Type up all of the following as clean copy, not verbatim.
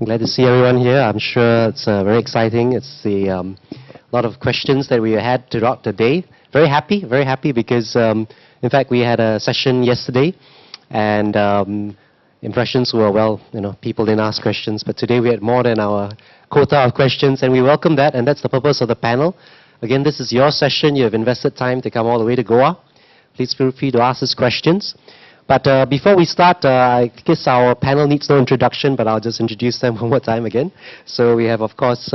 Glad to see everyone here. I'm sure it's very exciting. It's a lot of questions that we had throughout the day. Very happy because, in fact, we had a session yesterday, and impressions were, well, people didn't ask questions, but today we had more than our quota of questions, and we welcome that, and that's the purpose of the panel. Again, this is your session. You have invested time to come all the way to Goa. Please feel free to ask us questions. But before we start, I guess our panel needs no introduction, but I'll just introduce them one more time again. So we have, of course,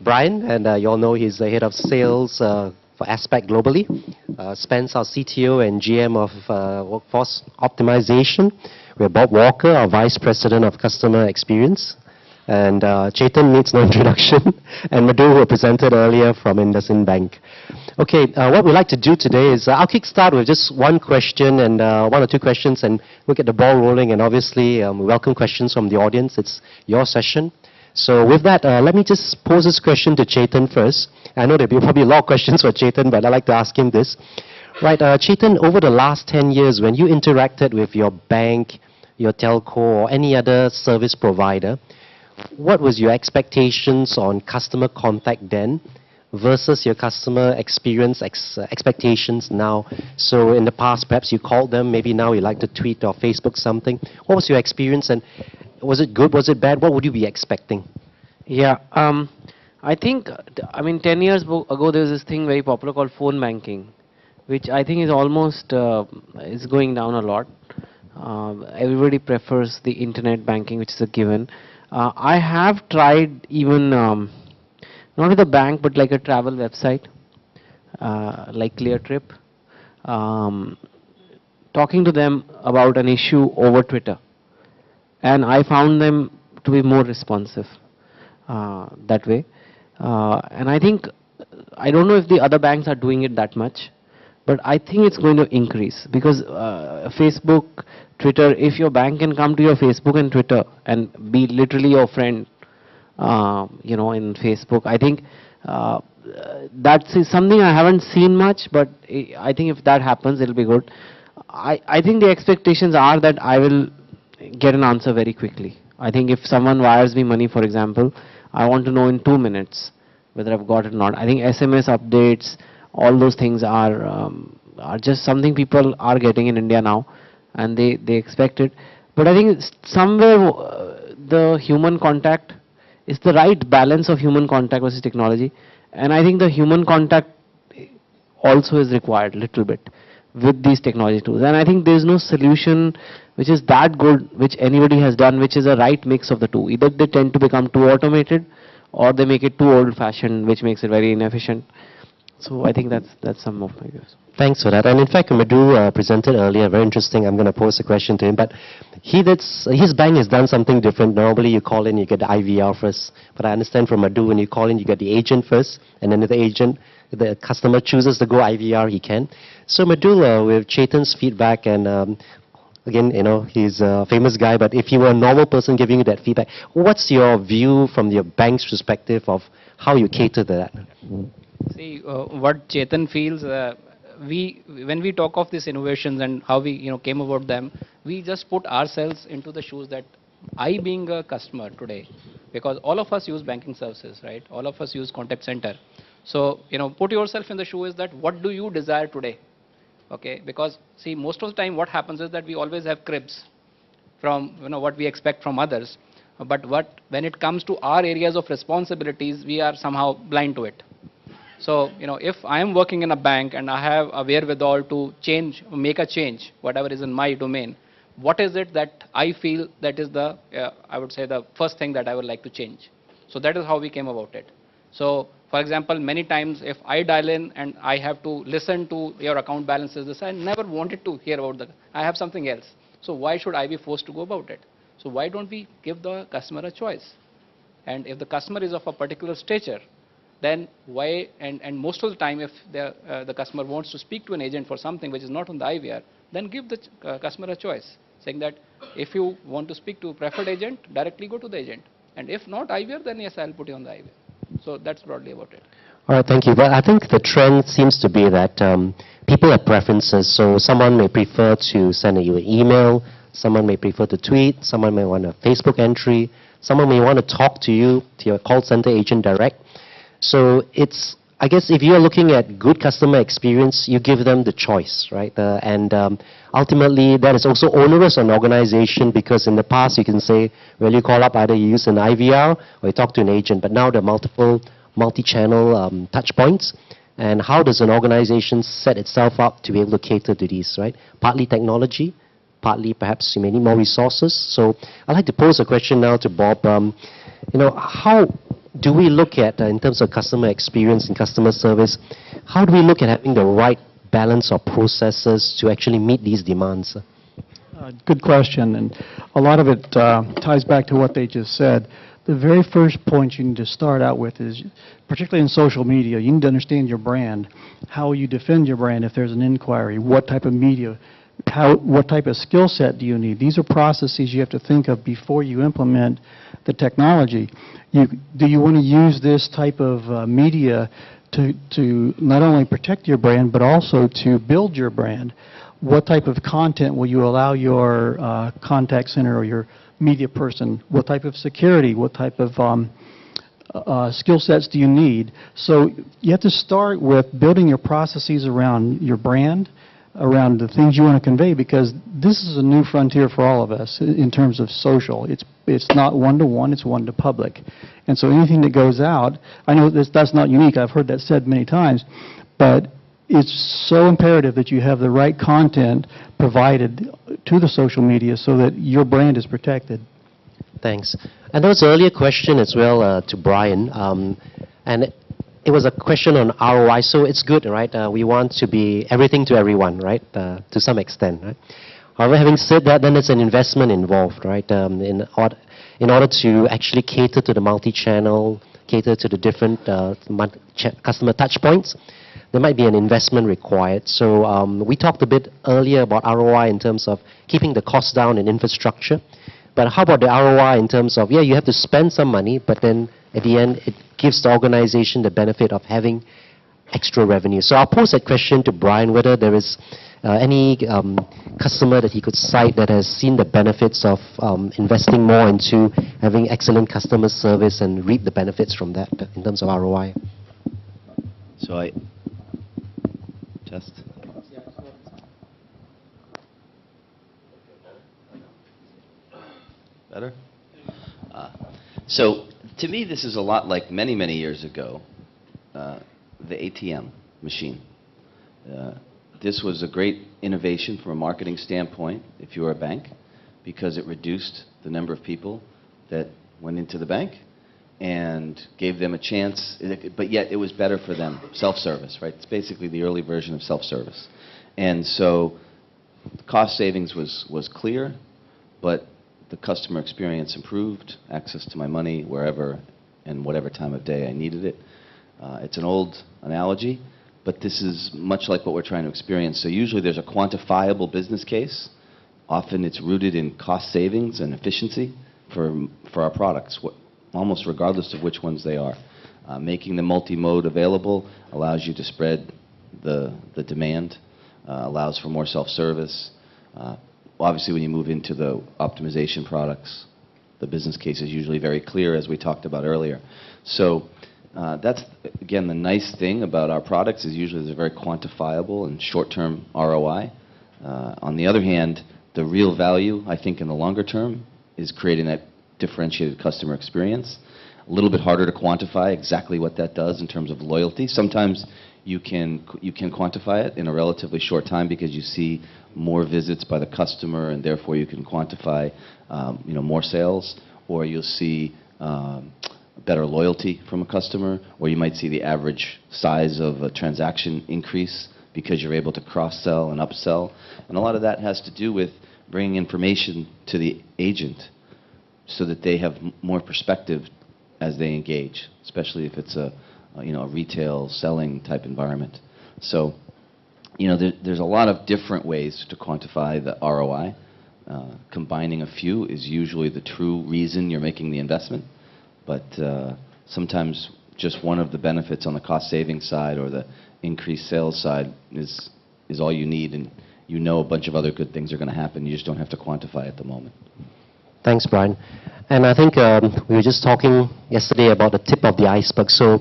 Brian, and you all know he's the head of sales for Aspect globally. Spence, our CTO and GM of Workforce Optimization. We have Bob Walker, our Vice President of Customer Experience. And Chetan needs no introduction. And Madhu, who presented earlier from IndusInd Bank. Okay, what we'd like to do today is I'll kickstart with just one question and one or two questions, and we'll get the ball rolling. And obviously, we welcome questions from the audience. It's your session. So with that, let me just pose this question to Chetan first. I know there'll be probably a lot of questions for Chetan, but I'd like to ask him this. Right, Chetan, over the last 10 years, when you interacted with your bank, your telco, or any other service provider, what was your expectations on customer contact then versus your customer experience expectations now? So in the past, perhaps you called them, maybe now you like to tweet or Facebook something. What was your experience, and was it good, was it bad? What would you be expecting? Yeah, I think, 10 years ago there was this thing very popular called phone banking, which I think is almost, is going down a lot. Everybody prefers the internet banking, which is a given. I have tried even, not with a bank, but like a travel website, like ClearTrip, talking to them about an issue over Twitter. And I found them to be more responsive that way. And I think, I don't know if the other banks are doing it that much, but I think it's going to increase because Facebook, Twitter, if your bank can come to your Facebook and Twitter and be literally your friend, in Facebook, I think that's something I haven't seen much, but I think if that happens, it'll be good. I think the expectations are that I will get an answer very quickly. I think if someone wires me money, for example, I want to know in 2 minutes whether I've got it or not. I think SMS updates, all those things are just something people are getting in India now, and they expect it. But I think somewhere the human contact is the right balance of human contact versus technology, and I think the human contact also is required a little bit with these technology tools. And I think there is no solution which is that good, which anybody has done, which is a right mix of the two. Either they tend to become too automated, or they make it too old-fashioned, which makes it very inefficient. So I think that's some of my views. Thanks for that. And in fact, Madhu presented earlier, very interesting. I'm going to pose a question to him. But his bank has done something different. Normally you call in, you get the IVR first. But I understand from Madhu, when you call in, you get the agent first. And then if the customer chooses to go IVR, he can. So Madhu, with Chetan's feedback, and again, he's a famous guy, but if he were a normal person giving you that feedback, what's your view from your bank's perspective of how you cater to that? See, what Chetan feels, when we talk of these innovations and how we came about them, we just put ourselves into the shoes that I being a customer today, because all of us use banking services, right? All of us use contact center. So, put yourself in the shoes that what do you desire today? Okay, because see, most of the time what happens is that we always have cribs from what we expect from others, but when it comes to our areas of responsibilities, we are somehow blind to it. So, if I am working in a bank and I have a wherewithal to make a change, whatever is in my domain, what is it that I feel that is the, I would say, the first thing that I would like to change? So that is how we came about it. So, for example, many times if I dial in and I have to listen to your account balances, I never wanted to hear about that. I have something else. So why should I be forced to go about it? So why don't we give the customer a choice? And if the customer is of a particular stature, then why, and most of the time if the customer wants to speak to an agent for something which is not on the IVR, then give the customer a choice, saying that if you want to speak to a preferred agent, directly go to the agent. And if not IVR, then yes, I'll put you on the IVR. So that's broadly about it. All right, thank you. Well, I think the trend seems to be that people have preferences. So someone may prefer to send you an email, someone may prefer to tweet, someone may want a Facebook entry, someone may want to talk to you, to your call center agent direct. So it's, I guess if you're looking at good customer experience, you give them the choice, right? Ultimately, that is also onerous on organization, because in the past you can say, well, you call up, either you use an IVR or you talk to an agent, but now there are multiple multi-channel touch points. And how does an organization set itself up to be able to cater to these, right? Partly technology, partly perhaps you may need more resources. So I'd like to pose a question now to Bob. How do we look at, in terms of customer experience and customer service, how do we look at having the right balance of processes to actually meet these demands? Good question, and a lot of it ties back to what they just said. The very first point you need to start out with is, particularly in social media, you need to understand your brand, how you defend your brand if there's an inquiry, what type of media, what type of skill set do you need. These are processes you have to think of before you implement the technology. Do you want to use this type of media to not only protect your brand, but also to build your brand? What type of content will you allow your contact center or your media person? What type of security? What type of skill sets do you need? So you have to start with building your processes around your brand, around the things you want to convey, because this is a new frontier for all of us in terms of social. It's not one-to-one, it's one-to-public. And so anything that goes out, I know that's not unique, I've heard that said many times, but it's so imperative that you have the right content provided to the social media so that your brand is protected. Thanks. And there was an earlier question as well to Brian, and it was a question on ROI. So it's good, right? We want to be everything to everyone, right? To some extent, right? However, having said that, then there's an investment involved, right? In order to actually cater to the multi-channel, cater to the different customer touch points, there might be an investment required. So we talked a bit earlier about ROI in terms of keeping the cost down in infrastructure. But how about the ROI in terms of, yeah, you have to spend some money, but then at the end, it gives the organization the benefit of having extra revenue. So I'll pose that question to Brian, whether there is any customer that he could cite that has seen the benefits of investing more into having excellent customer service and reap the benefits from that in terms of ROI. So test. Better? So to me, this is a lot like many, many years ago, the ATM machine. This was a great innovation from a marketing standpoint, if you were a bank, because it reduced the number of people that went into the bank and gave them a chance, but yet it was better for them, self-service, right? It's basically the early version of self-service. And so the cost savings was clear, but the customer experience improved, access to my money wherever and whatever time of day I needed it. It's an old analogy, but this is much like what we're trying to experience. So usually there's a quantifiable business case. Often it's rooted in cost savings and efficiency for our products, almost regardless of which ones they are. Making the multi-mode available allows you to spread the demand, allows for more self-service. Obviously, when you move into the optimization products, the business case is usually very clear, as we talked about earlier. So that's, again, the nice thing about our products is usually they're very quantifiable and short-term ROI. On the other hand, the real value, I think, in the longer term is creating that differentiated customer experience. A little bit harder to quantify exactly what that does in terms of loyalty. Sometimes you can quantify it in a relatively short time because you see more visits by the customer, and therefore you can quantify more sales, or you'll see better loyalty from a customer, or you might see the average size of a transaction increase because you're able to cross-sell and upsell. And a lot of that has to do with bringing information to the agent so that they have more perspective as they engage, especially if it's a retail selling type environment. So, there's a lot of different ways to quantify the ROI. Combining a few is usually the true reason you're making the investment, but sometimes just one of the benefits on the cost saving side or the increased sales side is all you need, and a bunch of other good things are going to happen. You just don't have to quantify at the moment. Thanks, Brian. And I think we were just talking yesterday about the tip of the iceberg. So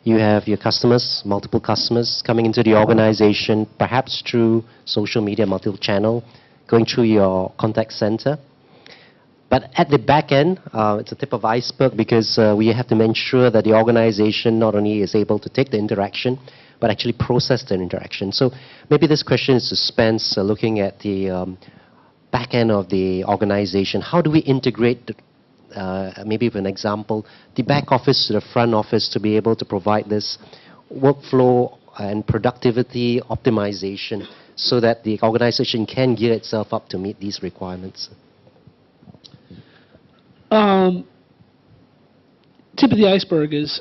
you have your customers, multiple customers coming into the organization, perhaps through social media, multiple channel, going through your contact center. But at the back end, it's a tip of iceberg because we have to make sure that the organization not only is able to take the interaction, but actually process the interaction. So maybe this question is to Spence, looking at the back end of the organization. How do we integrate, maybe with an example, the back office to the front office to be able to provide this workflow and productivity optimization so that the organization can gear itself up to meet these requirements? Tip of the iceberg is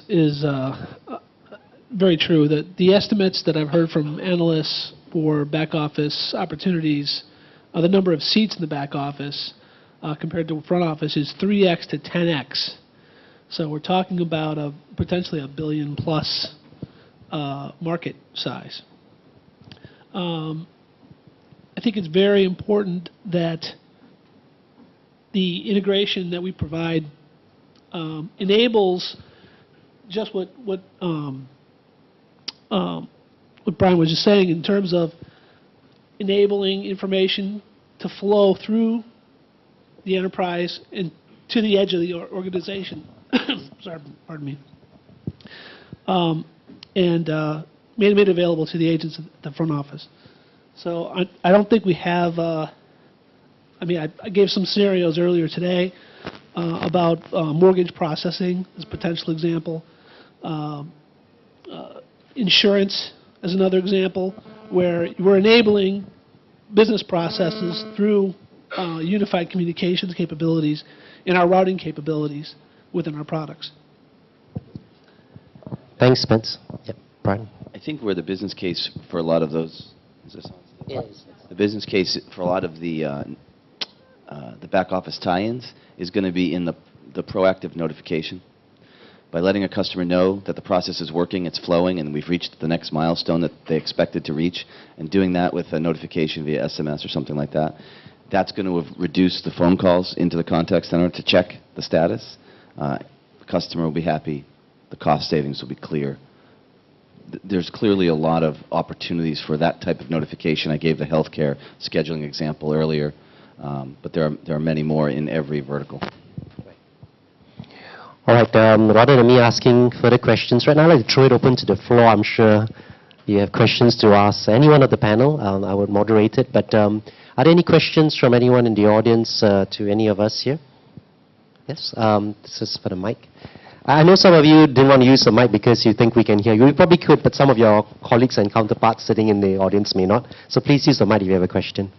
very true. That the estimates that I've heard from analysts for back office opportunities, the number of seats in the back office compared to front office is 3x to 10x. So we're talking about potentially a billion plus market size. I think it's very important that the integration that we provide enables just what Brian was just saying in terms of enabling information to flow through the enterprise and to the edge of the organization. Sorry, pardon me. And made it available to the agents at the front office. So I don't think we have. I gave some scenarios earlier today about mortgage processing as a potential example, insurance as another example, where we're enabling business processes through unified communications capabilities and our routing capabilities within our products. Thanks, Spence. Yep, Brian. I think where the business case for a lot of those, is this on? Yes. The business case for a lot of the back office tie-ins is going to be in the proactive notification. By letting a customer know that the process is working, it's flowing, and we've reached the next milestone that they expected to reach, and doing that with a notification via SMS or something like that, that's going to reduce the phone calls into the contact center to check the status. The customer will be happy. The cost savings will be clear. There's clearly a lot of opportunities for that type of notification. I gave the healthcare scheduling example earlier, but there are many more in every vertical. All right, rather than me asking further questions, right now I'd like to throw it open to the floor. I'm sure you have questions to ask anyone of the panel. I would moderate it, but are there any questions from anyone in the audience to any of us here? Yes, this is for the mic. I know some of you didn't want to use the mic because you think we can hear you. We probably could, but some of your colleagues and counterparts sitting in the audience may not. So please use the mic if you have a question.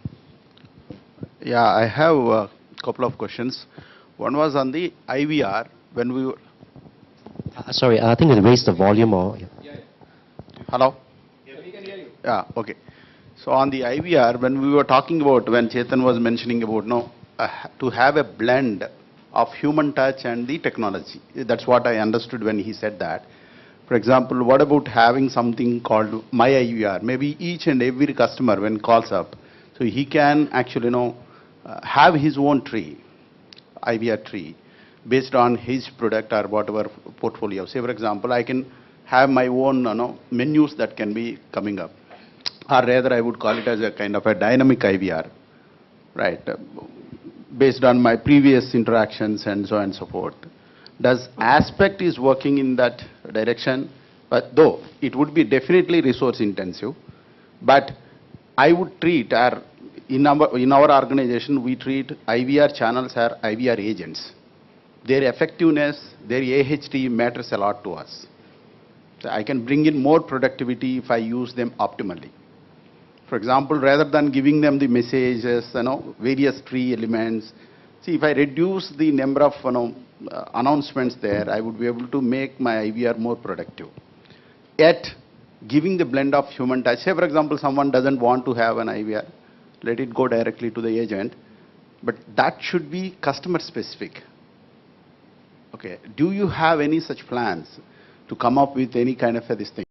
Yeah, I have a couple of questions. One was on the IVR. When we were sorry, I think it raised the volume or... Yeah. Hello? Yeah, we can hear you. Yeah, okay. So on the IVR, when we were talking about, when Chetan was mentioning about to have a blend of human touch and the technology. That's what I understood when he said that. For example, what about having something called My IVR? Maybe each and every customer when calls up, so he can actually have his own tree, IVR tree, based on his product or whatever portfolio. Say, for example, I can have my own menus that can be coming up. Or rather, I would call it as a kind of a dynamic IVR, right? Based on my previous interactions and so on and so forth. Does Aspect is working in that direction? But though it would be definitely resource intensive, but I would treat in our organization we treat IVR channels as IVR agents. Their effectiveness, their AHT matters a lot to us. So I can bring in more productivity if I use them optimally. For example, rather than giving them the messages, various tree elements, see, if I reduce the number of announcements there, I would be able to make my IVR more productive. Yet, giving the blend of human touch, say for example, someone doesn't want to have an IVR, let it go directly to the agent, but that should be customer specific. Okay, do you have any such plans to come up with any kind of this thing?